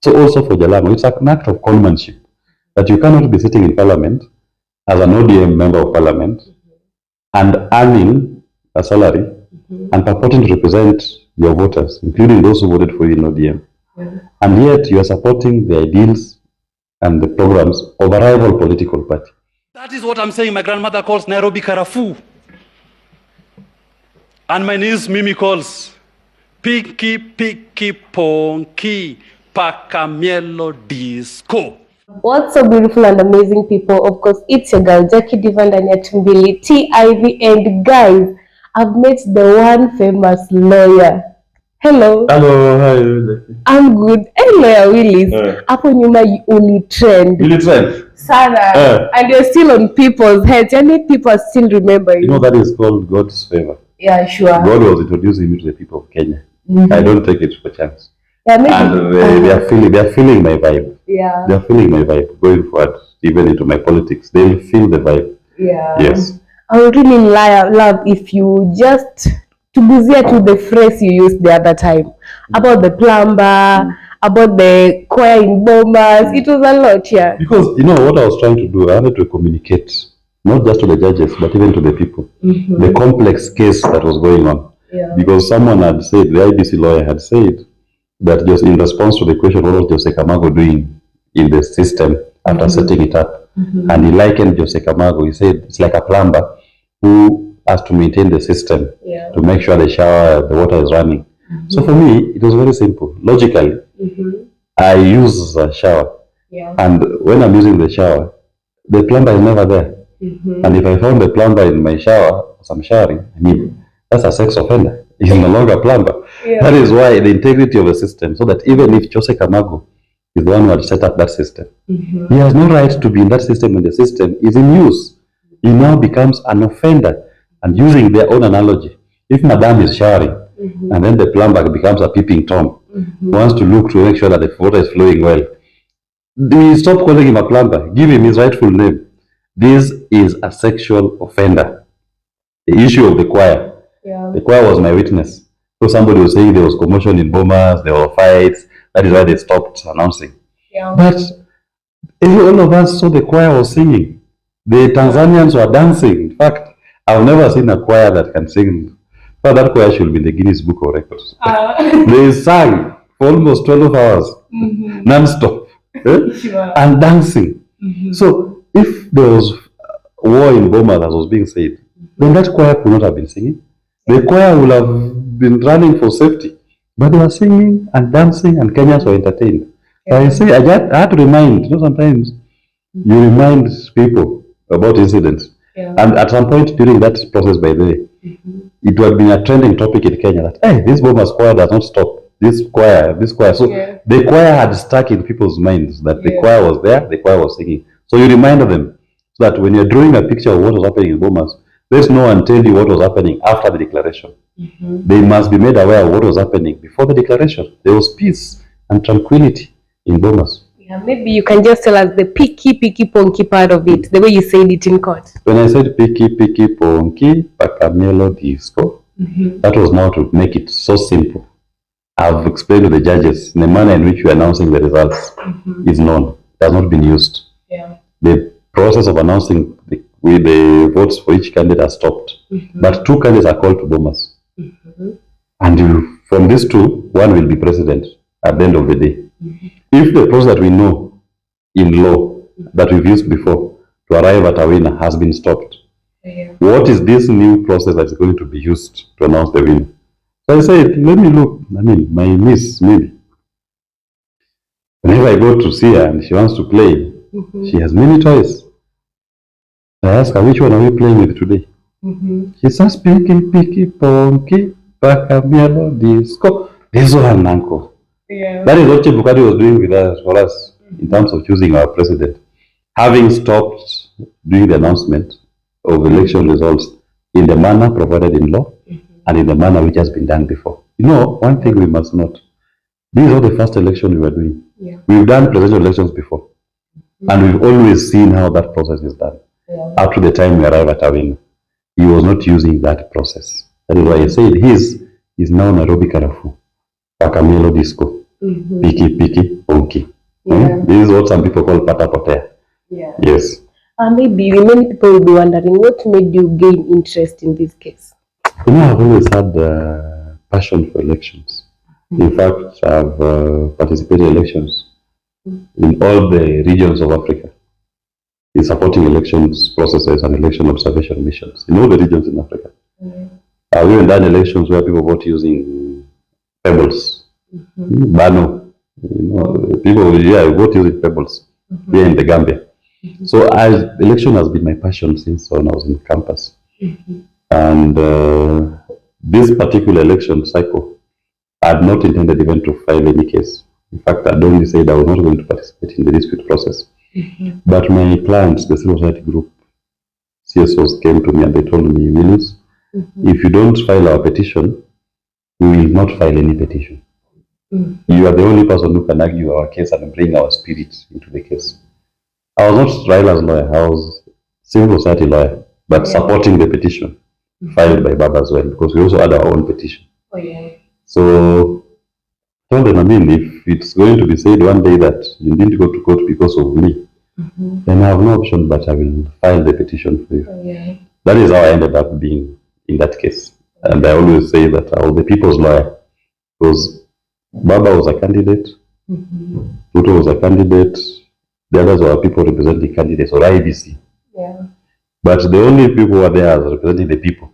So also for Jalango, it's an act of conmanship that you cannot be sitting in parliament as an ODM member of parliament and earning a salary and purporting to represent your voters, including those who voted for you in ODM. And yet you are supporting the ideals and the programs of a rival political party. That is what I'm saying. My grandmother calls Nairobi Karafu. And my niece Mimi calls piki, ponki, pakamielo disco. What's so beautiful and amazing, people? Of course, it's your girl Jackie Divan and Yatumbili TIV. And guys, I've met the one famous lawyer. Hello. Hello, how are you, Jackie? I'm good. Hey, lawyer Willis. Hapo nyuma uli trend. Really trend? Sana. And you're still on people's heads. And people still remember you. You know, that is called God's favor. Yeah, sure. God was introducing me to the people of Kenya. I don't take it for chance. Yeah, maybe, and they are feeling my vibe. Yeah. They are feeling my vibe going forward, even into my politics. They'll feel the vibe. Yeah. Yes. I would really love if you just to buzia to the phrase you used the other time about the plumber, about the choir in bombers. It was a lot, yeah. Because you know what I was trying to do, I wanted to communicate not just to the judges, but even to the people, the complex case that was going on. Yeah. Because someone had said, the IBC lawyer had said, that just in response to the question, what was Jose Camargo doing in the system after setting it up? And he likened Jose Camargo, he said, it's like a plumber who has to maintain the system to make sure the shower, the water is running. So for me, it was very simple. Logically, I use a shower. And when I'm using the shower, the plumber is never there. And if I found the plumber in my shower, as I'm showering, I mean, that's a sex offender. He's no longer a plumber. That is why the integrity of the system, so that even if Jose Camargo is the one who had set up that system, he has no right to be in that system when the system is in use. He now becomes an offender. And using their own analogy, if Madame is showering, and then the plumber becomes a peeping Tom, wants to look to make sure that the water is flowing well, we stop calling him a plumber, give him his rightful name. This is a sexual offender. The issue of the choir. The choir was my witness. So somebody was saying there was commotion in Bomas, there were fights. That is why they stopped announcing. But all of us saw the choir was singing. The Tanzanians were dancing. In fact, I've never seen a choir that can sing. But that choir should be in the Guinness Book of Records. They sang for almost 12 hours, non-stop, and dancing. So if there was war in Bomas, as was being said, then that choir could not have been singing. The choir would have been running for safety, but they were singing and dancing, and Kenyans were entertained. I say, I had to remind, you know, sometimes you remind people about incidents. And at some point during that process, by the way, it would have been a trending topic in Kenya that, hey, this Bomas choir does not stop. This choir. So the choir had stuck in people's minds that the choir was there, the choir was singing. So you remind them so that when you're drawing a picture of what was happening in Bomas, there's no one tell you what was happening after the declaration. They must be made aware of what was happening before the declaration. There was peace and tranquility in Bomas. Yeah, maybe you can just tell us the piki, ponki part of it, the way you said it in court. When I said piki, ponki, pakamielo disco, that was now to make it so simple. I've explained to the judges in the manner in which you're announcing the results is known. It has not been used. The process of announcing the votes for each candidate has stopped. But 2 candidates are called to Bomas. And from these 2, one will be president at the end of the day. If the process that we know in law that we've used before to arrive at a winner has been stopped, what is this new process that is going to be used to announce the winner? So I said, let me look. I mean, my niece, maybe. Whenever I go to see her and she wants to play, she has many toys. I ask her, which one are we playing with today? She says, piki, ponki, pakamielo disco. This one, uncle. That is what Chebukati was doing with us, for us, in terms of choosing our president. Having stopped doing the announcement of election results in the manner provided in law and in the manner which has been done before. You know, one thing we must note, this is not the first election we were doing. We've done presidential elections before, and we've always seen how that process is done. Up to the time we arrive at a winner, he was not using that process. That is why I said his is now Nairobi Karafu, Pakamielo disco, piki, ponki. This is what some people call pata potea. Yes. Maybe many people will be wondering what made you gain interest in this case. I've always had passion for elections. In fact, I've participated in elections in all the regions of Africa, in supporting elections processes and election observation missions in all the regions in Africa. I've even done elections where people vote using pebbles, bano. People vote using pebbles here in the Gambia. So election has been my passion since when I was in campus. And this particular election cycle, I had not intended even to file any case. In fact, I'd only said I was not going to participate in the dispute process. But my clients, the civil society group, CSOs, came to me and they told me, Willis, if you don't file our petition, we will not file any petition. You are the only person who can argue our case and bring our spirit into the case. I was not Raila's lawyer, I was civil society lawyer, but supporting the petition filed by Baba as well, because we also had our own petition. So I told them, if it's going to be said one day that you need to go to court because of me, then I have no option but I will file the petition for you. That is how I ended up being in that case. And I always say that I was the people's lawyer, because Baba was a candidate, Ruto was a candidate, the others were people representing candidates or IBC. But the only people who were there as representing the people,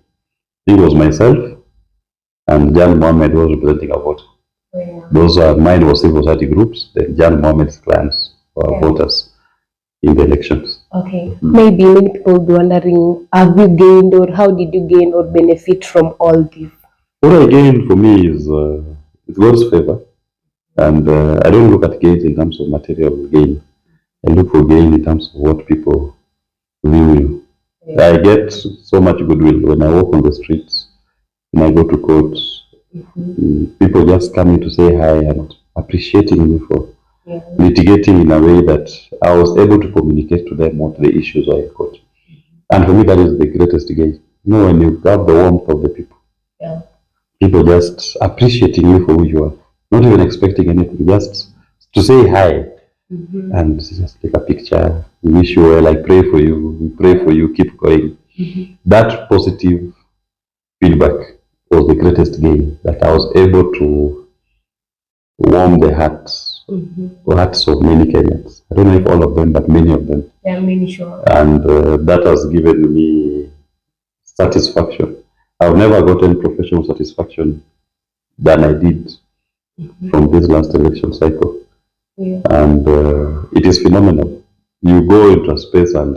it was myself and Jan Mohammed was representing a vote. Those are mine was civil society groups, then Jan Mohammed's clients or voters in the elections. Maybe many people will be wondering, have you gained or how did you gain or benefit from all this? What I gained for me is God's favor. And I don't look at gains in terms of material gain. I look for gain in terms of what people view you. I get so much goodwill when I walk on the streets, when I go to court. People just coming to say hi and appreciating me for litigating in a way that I was able to communicate to them what the issues are in court. And for me, that is the greatest gain. When you have the warmth of the people, people just appreciating you for who you are, not even expecting anything, just to say hi. And just take a picture, we wish you well, I pray for you, we pray for you, keep going. That positive feedback was the greatest gain, that I was able to warm the hearts of many Kenyans. I don't know if all of them, but many of them. And that has given me satisfaction. I've never gotten professional satisfaction than I did from this last election cycle. And it is phenomenal. You go into a space and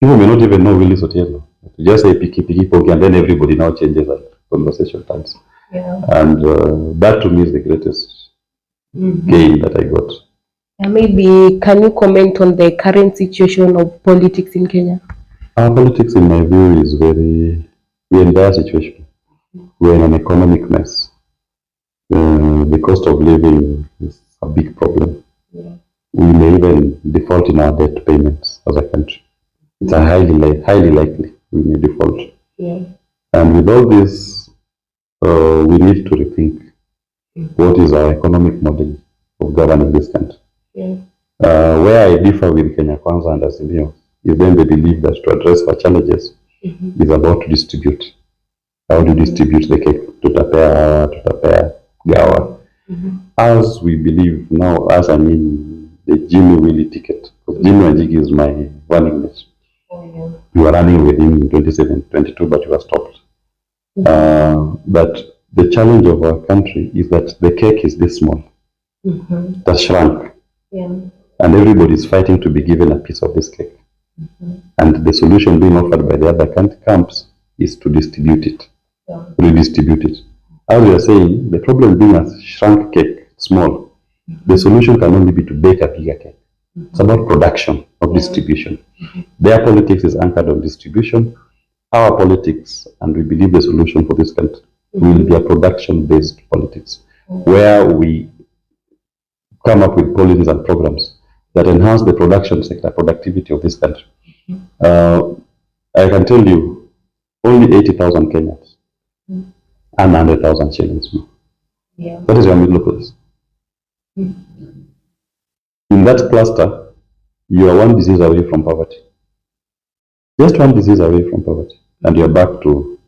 people may not even know Willis Otieno. You just say piki, ponki, and then everybody now changes and conversation turns. And that to me is the greatest gain that I got. Maybe can you comment on the current situation of politics in Kenya? Our politics, in my view, is we're in a dire situation. We're in an economic mess. The cost of living is a big problem. We may even default in our debt payments as a country. It's a highly likely we may default. And with all this, we need to rethink what is our economic model of governing this country. Where I differ with Kenya Kwanza and Azimio is then they believe that to address our challenges is about to distribute. How to distribute the cake to tapea, gawa. As we believe now, as I mean the Jimmy Willie ticket, because Jimmy Wanjigi is my running mate. You were running with him in 2022, but you were stopped. But the challenge of our country is that the cake is this small. That's shrunk. And everybody is fighting to be given a piece of this cake. And the solution being offered by the other camps is to distribute it, redistribute it. As we are saying, the problem being a shrunk cake, small, the solution can only be to bake a bigger cake. It's about production, not distribution. Their politics is anchored on distribution. Our politics, and we believe the solution for this country, will be a production-based politics, where we come up with policies and programs that enhance the production sector, productivity of this country. I can tell you, only 80,000 Kenyans and 100,000 shillings. That is your middle class. In that cluster, you are one disease away from poverty. Just one disease away from poverty. And you're back to,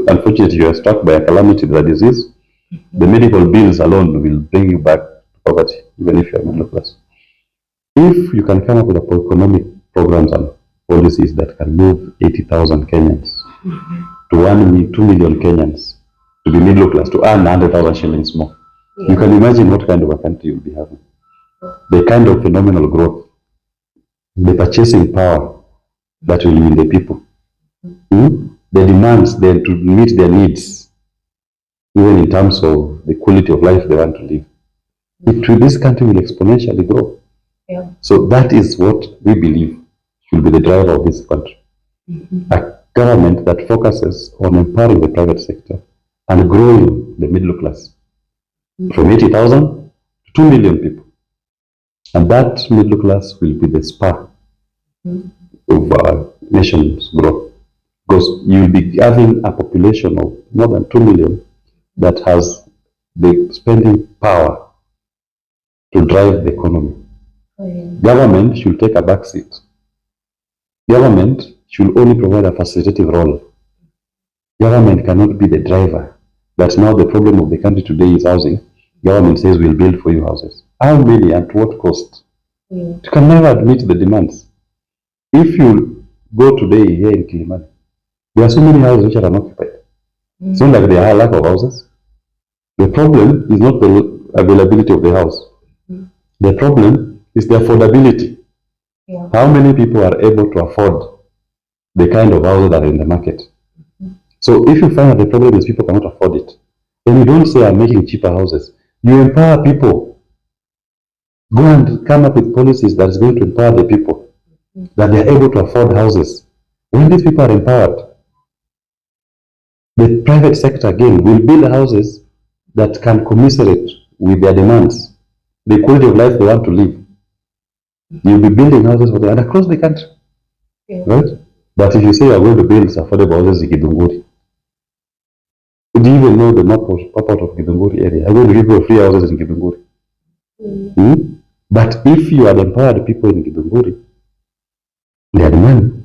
unfortunately, you are struck by a calamity, the disease. The medical bills alone will bring you back to poverty, even if you are middle class. If you can come up with economic programs and policies that can move 80,000 Kenyans to 2 million Kenyans to be middle class, to earn 100,000 shillings more, you can imagine what kind of a country you'll be having. The kind of phenomenal growth, the purchasing power that will be in the people, the demands then to meet their needs, even in terms of the quality of life they want to live. This country will exponentially grow. So that is what we believe should be the driver of this country. A government that focuses on empowering the private sector and growing the middle class from 80,000 to 2 million people. And that middle class will be the spur of our nation's growth. Because you'll be having a population of more than 2 million that has the spending power to drive the economy. Government should take a back seat. Government should only provide a facilitative role. Government cannot be the driver. But now the problem of the country today is housing. Government says we'll build for you houses. How many and at what cost? You can never meet the demands. If you go today here in Kilimani, there are so many houses which are unoccupied. It's not like there are a lack of houses. The problem is not the availability of the house. The problem is the affordability. How many people are able to afford the kind of houses that are in the market? So if you find that the problem is people cannot afford it, then you don't say I'm making cheaper houses. You empower people. Go and come up with policies that is going to empower the people, that they are able to afford houses. When these people are empowered, the private sector again will build houses that can commiserate with their demands, the quality of life they want to live. You'll be building houses for them and across the country, right? But if you say you're going to build affordable houses in Githunguri, do you even know the map out of Githunguri area? I'm going to give you free houses in Githunguri. But if you are the empowered people in Githunguri, they had money.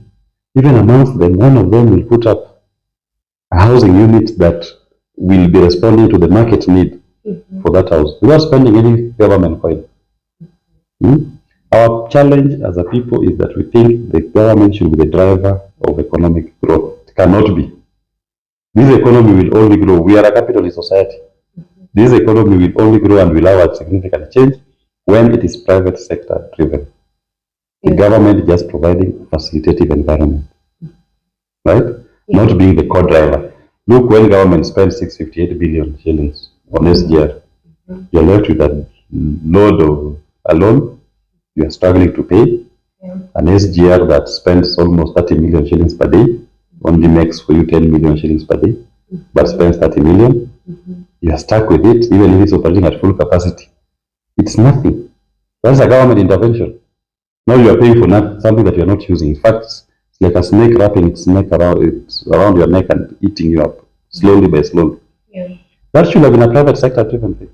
Even amongst them, one of them will put up a housing unit that will be responding to the market need for that house without spending any government coin. Our challenge as a people is that we think the government should be the driver of economic growth. It cannot be. This economy will only grow. We are a capitalist society. This economy will only grow and will have a significant change when it is private sector driven. The government just providing a facilitative environment, right? Not being the core driver. Look, when government spends 658 billion shillings on SGR, you're left with a load of a loan you are struggling to pay. An SGR that spends almost 30 million shillings per day only makes for you 10 million shillings per day, but spends 30 million. You are stuck with it, even if it's operating at full capacity. It's nothing. That's a government intervention. Now you are paying for something that you are not using. In fact, it's like a snake wrapping its neck around your neck and eating you up slowly by slowly. That should have been a private sector driven thing.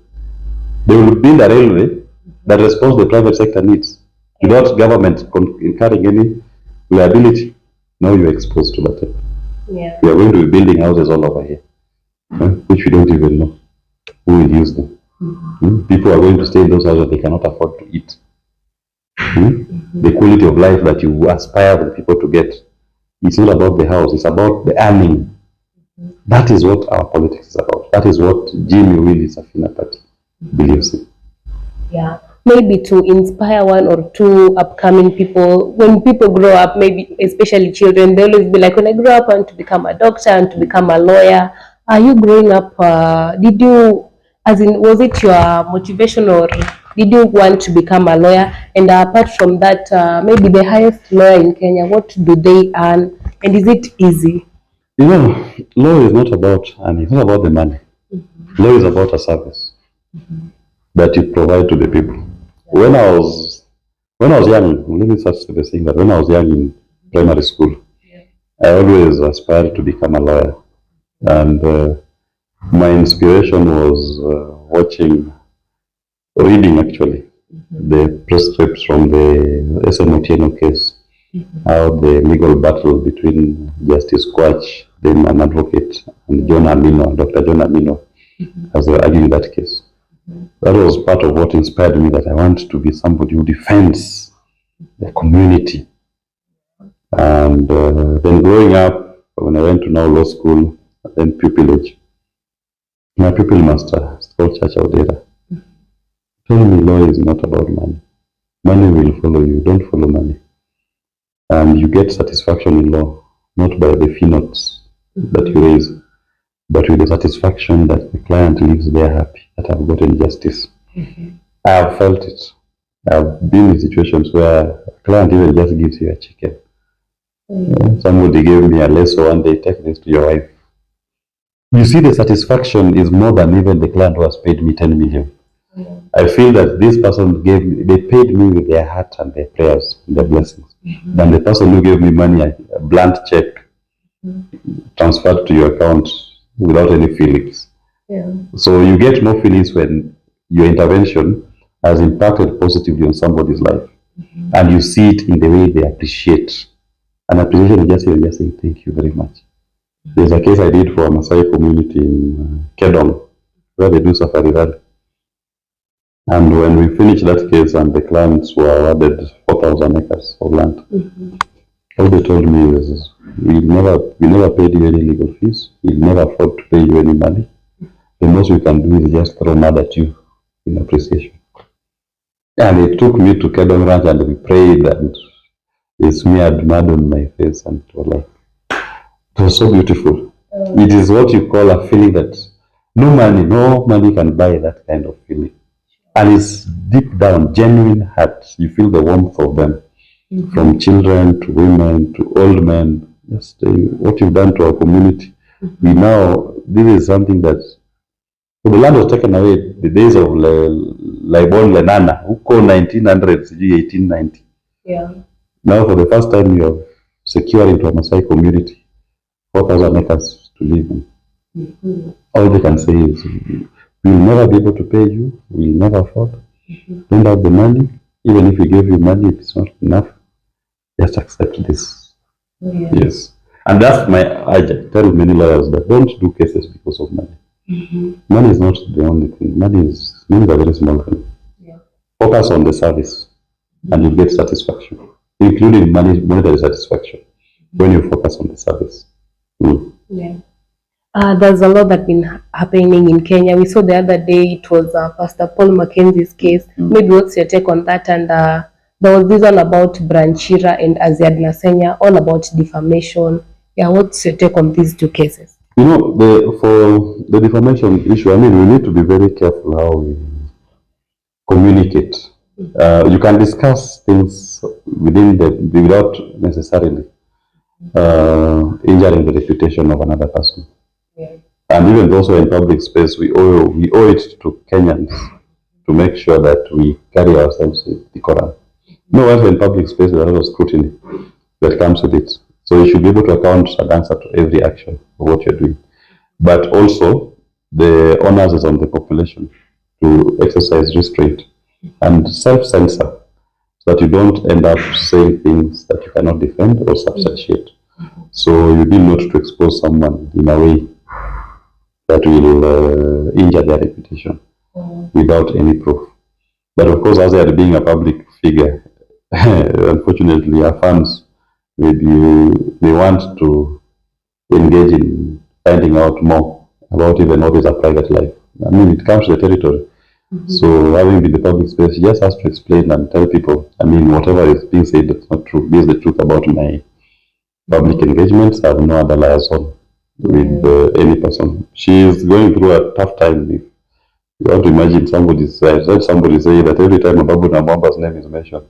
They will build a railway that responds to the private sector needs without government incurring any liability. Now you're exposed to that. We are going to be building houses all over here, which we don't even know who will use them. People are going to stay in those houses they cannot afford to eat. The quality of life that you aspire for people to get, it's not about the house, it's about the earning. That is what our politics is about. That is what Jimmy Willis Safina Party believes in. Maybe to inspire one or two upcoming people. When people grow up, maybe especially children, they always be like, when I grow up, I want to become a doctor and to become a lawyer. Are you growing up, was it your motivation, or did you want to become a lawyer? And apart from that, maybe the highest lawyer in Kenya, what do they earn? And is it easy? You know, law is not about earning, it's not about the money. Law is about a service that you provide to the people. When I was young, let me start with the thing that when I was young in primary school, I always aspired to become a lawyer. And my inspiration was reading actually. the prescripts from the Otieno case, how the legal battle between Justice Quach, then an advocate, and John Amino, Dr. John Amino, as they were arguing that case. That was part of what inspired me, that I want to be somebody who defends the community. And then growing up, when I went to now law school, then pupillage, my pupil master, Scott Church Audera, told me law is not about money. Money will follow you, don't follow money. And you get satisfaction in law, not by the fee notes that you raise, but with the satisfaction that the client lives there happy, that I've gotten justice. I have felt it. I've been in situations where a client even just gives you a chicken. Somebody gave me a lesson one day, take this to your wife. You see, the satisfaction is more than even the client who has paid me 10 million. I feel that this person they paid me with their heart and their prayers, and their blessings, than the person who gave me money, a blunt check, transferred to your account without any feelings. So you get more feelings when your intervention has impacted positively on somebody's life, and you see it in the way they appreciate. And appreciation is just saying thank you very much. There's a case I did for a Maasai community in Kedong, where they do safari rally. And when we finished that case and the clients were awarded 4,000 acres of land, all they told me is, we never paid you any legal fees. We never afford to pay you any money. The most we can do is just throw mud at you in appreciation. And they took me to Kedong Ranch and we prayed and they smeared mud on my face, and it was like, it was so beautiful. It is what you call a feeling that no money can buy that kind of feeling. And it's deep down, genuine heart. You feel the warmth of them, from children to women to old men. Just what you've done to our community. This is something that, so the land was taken away the days of Libon Lenana, who called 1900s, 1890. Now for the first time you have secured into a Maasai community 4,000 acres to live in. All they can say is, we'll never be able to pay you, we'll never afford. Don't have the money, even if we give you money, if it's not enough, just accept this. Yes. And that's my urge. I tell many lawyers that don't do cases because of money. Money is not the only thing. Money is a very small thing. Focus on the service and you'll get satisfaction, including monetary satisfaction, when you focus on the service. There's a lot that's been happening in Kenya. We saw the other day, it was Pastor Paul Mackenzie's case. Maybe what's your take on that? And there was this one about Branchira and Aziad Nasenya, all about defamation. What's your take on these two cases? You know, for the defamation issue, I mean, we need to be very careful how we communicate. You can discuss things without necessarily injuring the reputation of another person. And even also in public space, we owe it to Kenyans to make sure that we carry ourselves with decorum. No one in public space, there's a lot of scrutiny that comes with it. So you should be able to account and answer to every action of what you're doing. But also, the onus is on the population to exercise restraint and self-censor, so that you don't end up saying things that you cannot defend or substantiate. So you need not to expose someone in a way that will injure their reputation without any proof. But of course, as they are being a public figure, unfortunately, our fans, maybe they want to engage in finding out more about even what is a private life. I mean, it comes to the territory. So having been in the public space, you just has to explain and tell people, I mean, whatever is being said, that's not true. This is the truth about my public engagements. I have no other liars on with any person. She is going through a tough time. If you want to imagine somebody say that every time a Babu Namwamba's name is mentioned,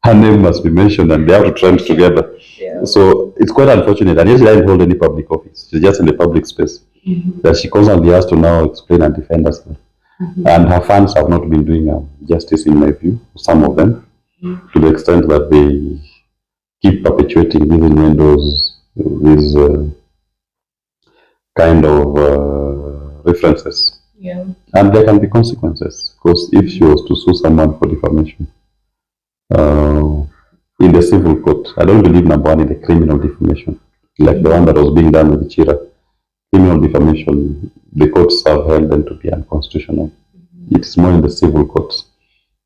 her name must be mentioned and they have to trend together. So it's quite unfortunate. And yet she doesn't hold any public office. She's just in the public space. That she constantly has to now explain and defend herself. And her fans have not been doing justice, in my view, some of them, to the extent that they keep perpetuating these innuendos, these kind of references Yeah. And there can be consequences, because if she was to sue someone for defamation in the civil court, I don't believe number one in the criminal defamation, like the one that was being done with Chira. Criminal defamation, the courts have held them to be unconstitutional. It's more in the civil courts,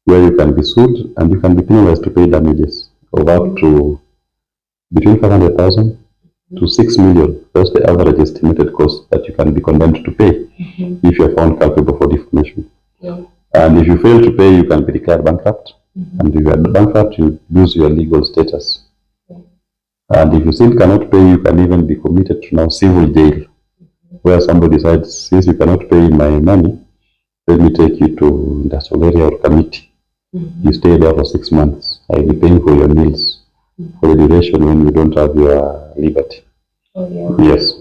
where you can be sued and you can be penalized to pay damages of up to between 500,000 to 6 million. That's the average estimated cost that you can be condemned to pay if you're found culpable for defamation. Yeah. And if you fail to pay, you can be declared bankrupt. And if you are bankrupt, you lose your legal status. And if you still cannot pay, you can even be committed to now civil jail, where somebody decides, since you cannot pay my money, let me take you to industrial area or committee. You stay there for 6 months. I will be paying for your meals for the duration when you don't have your liberty. Oh, yeah. Yes.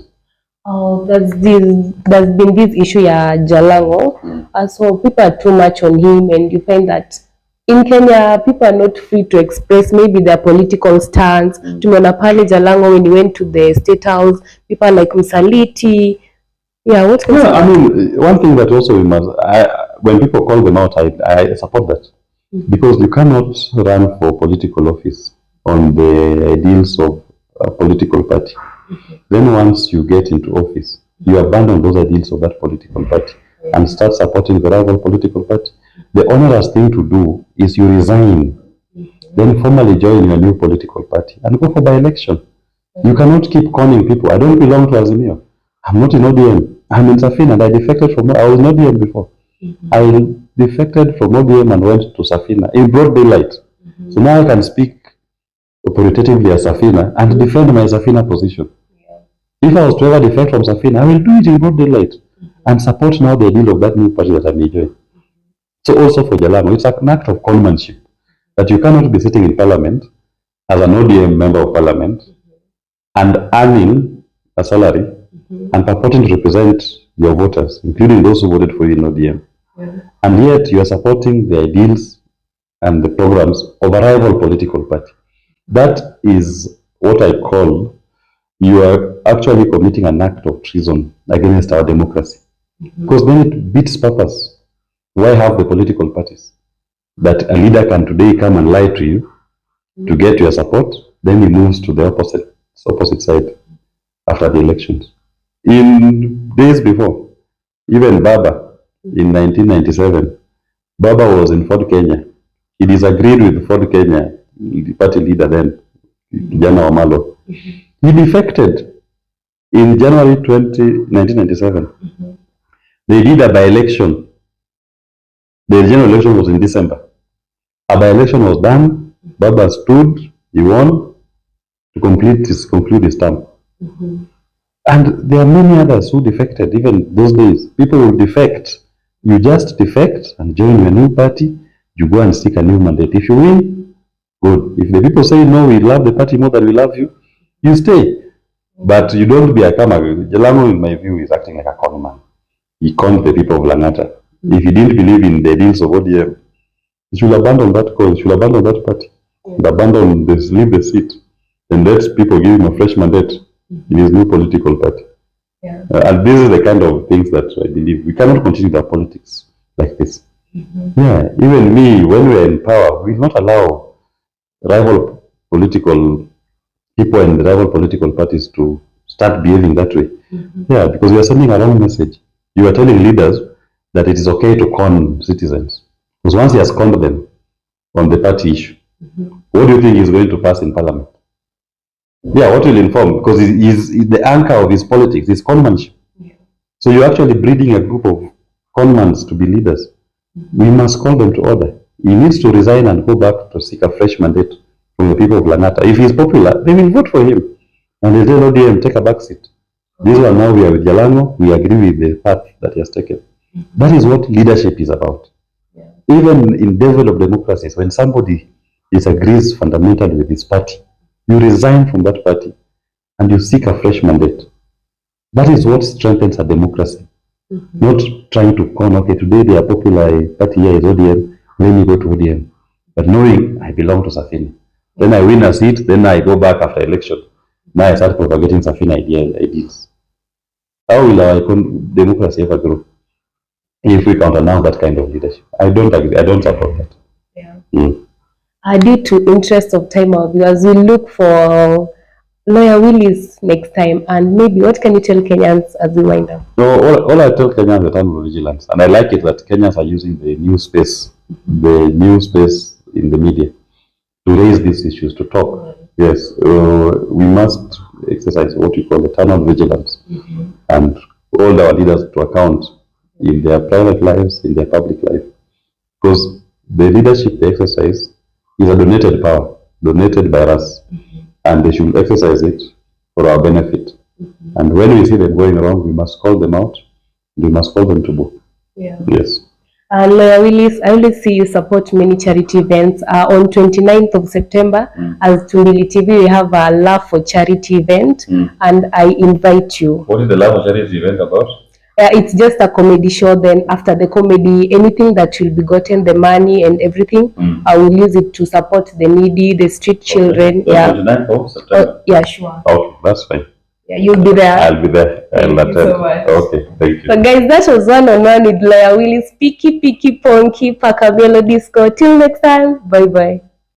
There's been this issue Jalango. So people are too much on him, and you find that in Kenya people are not free to express maybe their political stance. Tumeona pale Jalango when he went to the State House, people like Msaliti. Yeah, what can I mean, one thing that also we must, when people call them out, I support that. Because you cannot run for political office on the ideals of a political party. Then once you get into office, you abandon those ideals of that political party and start supporting the rival political party. The onerous thing to do is you resign, then formally join your new political party and go for by-election. You cannot keep conning people. I don't belong to Azimio. I'm not in ODM. I'm in Safina, and I defected from, I was in ODM before. I defected from ODM and went to Safina in broad daylight. So now I can speak authoritatively as Safina and defend my Safina position. If I was to ever defect from Safina, I will do it in broad daylight and support now the ideal of that new party that I may join. So also for Jalango, it's an act of conmanship that you cannot be sitting in parliament as an ODM member of parliament and earning a salary and purporting to represent your voters, including those who voted for you in ODM. And yet you are supporting the ideals and the programs of a rival political party. That is what I call, you are actually committing an act of treason against our democracy. Because then it beats purpose. Why have the political parties? That a leader can today come and lie to you to get your support, then he moves to the opposite side after the elections. In days before, even Baba, in 1997, Baba was in Ford Kenya. He disagreed with Ford Kenya, the party leader then, Kijana Wamalo. He defected in January 1997. They did a by-election. The general election was in December. A by-election was done. Baba stood, he won to conclude his term. And there are many others who defected, even those days. People will defect. You just defect and join your new party. You go and seek a new mandate. If you win, good. If the people say, no, we love the party more than we love you, you stay. But you don't be a kamago. Jalango, in my view, is acting like a con man. He conned the people of Langata. If he didn't believe in the deals of ODM, he should abandon that cause, he should abandon that party, and abandon this, leave the seat, and let people give him a fresh mandate in his new political party. And this is the kind of things that I believe. We cannot continue the politics like this. Yeah, even me, when we are in power, we will not allow rival political people and rival political parties to start behaving that way. Yeah, because we are sending a wrong message. You are telling leaders that it is okay to con citizens. Because once he has conned them on the party issue, what do you think is going to pass in parliament? Yeah, what will inform? Because he's the anchor of his politics, his conmanship. So you're actually breeding a group of conmans to be leaders. We must call them to order. He needs to resign and go back to seek a fresh mandate from the people of Langata. If he's popular, they will vote for him. And they'll tell ODM, take a back seat. This one now we are with Jalango, we agree with the path that he has taken. That is what leadership is about. Even in developed democracies, when somebody disagrees fundamentally with his party, you resign from that party and you seek a fresh mandate. That is what strengthens a democracy. Not trying to con, okay, today they are popular, party here is ODM, let me go to ODM. But knowing I belong to Safina. Then I win a seat, then I go back after election. Now I start propagating Safina ideas. How will our democracy ever grow? if we counter now that kind of leadership. I don't agree. I don't support that. Yeah. Mm. Due to interest of time, our viewers will look for Lawyer Willis next time, and maybe what can you tell Kenyans as we wind up? No, all I tell Kenyans is the time of vigilance, and I like it that Kenyans are using the new space in the media to raise these issues, to talk. Yes, we must exercise what we call eternal vigilance and hold our leaders to account in their private lives, in their public life, because the leadership they exercise is a donated power, donated by us, and they should exercise it for our benefit. And when we see them going wrong, we must call them out. We must call them to book. Yeah. Yes. Lawyer Willis, I always see you support many charity events. On 29th of September, as Tumbili TV, we have a Love for Charity event, and I invite you. What is the Love for Charity event about? It's just a comedy show. Then after the comedy, anything that will be gotten, the money and everything, I will use it to support the needy, the street children. The 29th of September? Yeah, sure. Okay, that's fine. Yeah, you'll be there. I'll be there. Thank you so much. Okay, thank you. So guys, that was one-on-one with Lawyer Willis. Piki, ponki, paka, disco. Till next time, bye-bye.